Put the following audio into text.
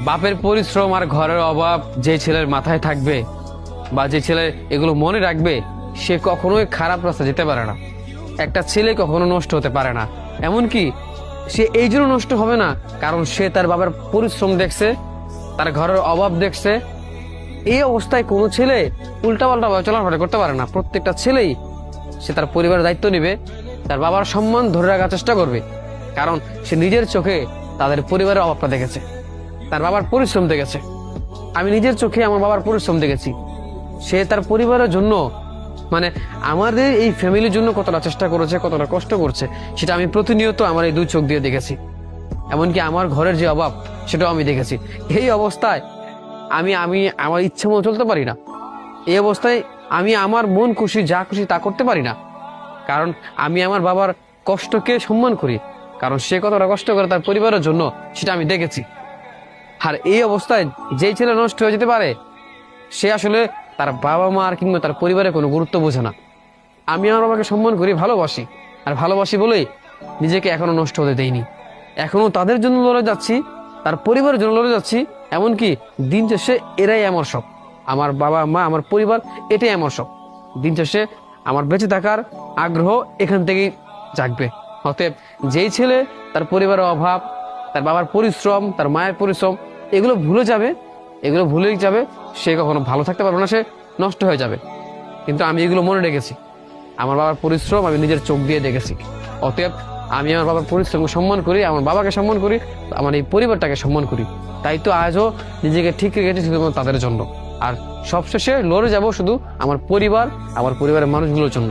বাপের পরিশ্রম আর ঘরের অভাব যে ছেলের মাথায় থাকবে বা যে ছেলে এগুলো মনে রাখবে, সে কখনোই খারাপ রাস্তা যেতে পারে না। একটা ছেলে কখনো নষ্ট হতে পারে না। এমনকি সে এই জন্য নষ্ট হবে না কারণ সে তার বাবার পরিশ্রম দেখছে, তার ঘরের অভাব দেখছে। এই অবস্থায় কোনো ছেলে উল্টাপাল্টা চলাফেরা করতে পারে না। প্রত্যেকটা ছেলেই সে তার পরিবারের দায়িত্ব নেবে, তার বাবার সম্মান ধরে রাখার চেষ্টা করবে, কারণ সে নিজের চোখে তাদের পরিবারের অভাবটা দেখেছে, তার বাবার পরিশ্রম দেখেছে। আমি নিজের চোখে আমার বাবার পরিশ্রম দেখেছি। সে তার পরিবারের জন্য, মানে আমাদের এই ফ্যামিলির জন্য কতটা চেষ্টা করেছে, কতটা কষ্ট করছে, সেটা আমি প্রতিনিয়ত আমার এই দুই চোখ দিয়ে দেখেছি। এমনকি আমার ঘরের যে অভাব সেটাও আমি দেখেছি। এই অবস্থায় আমি আমি আমার ইচ্ছে মতো চলতে পারি না। এই অবস্থায় আমি আমার মন খুশি যা খুশি তা করতে পারি না, কারণ আমি আমার বাবার কষ্টকে সম্মান করি, কারণ সে কতটা কষ্ট করে তার পরিবারের জন্য সেটা আমি দেখেছি। আর এই অবস্থায় যেই ছেলে নষ্ট হয়ে যেতে পারে, সে আসলে তার বাবা মা আর কিংবা তার পরিবারের কোনো গুরুত্ব বোঝে না। আমি আমার বাবাকে সম্মান করি, ভালোবাসি, আর ভালোবাসি বলেই নিজেকে এখনো নষ্ট হতে দেইনি। এখনো তাদের জন্য লড়ে যাচ্ছি, তার পরিবারের জন্য লড়ে যাচ্ছি। এমনকি দিন শেষে এরাই আমার সব, আমার বাবা মা, আমার পরিবার, এটাই আমার সব। দিন শেষে আমার বেঁচে থাকার আগ্রহ এখান থেকেই জাগবে। অতএব যেই ছেলে তার পরিবারের অভাব, তার বাবার পরিশ্রম, তার মায়ের পরিশ্রম এগুলো ভুলে যাবে, এগুলো ভুলেই যাবে, সে কখনো ভালো থাকতে পারবে না, সে নষ্ট হয়ে যাবে। কিন্তু আমি এগুলো মনে রেখেছি, আমার বাবার পরিশ্রম আমি নিজের চোখ দিয়ে দেখেছি। অতএব আমি আমার বাবার পরিশ্রমকে সম্মান করি, আমার বাবাকে সম্মান করি, আমার এই পরিবারটাকে সম্মান করি। তাই তো আজও নিজেকে ঠিক রেখেছি শুধুমাত্র তাদের জন্য। আর সবশেষে লড়ে যাব শুধু আমার পরিবার, আমার পরিবারের মানুষগুলোর জন্য।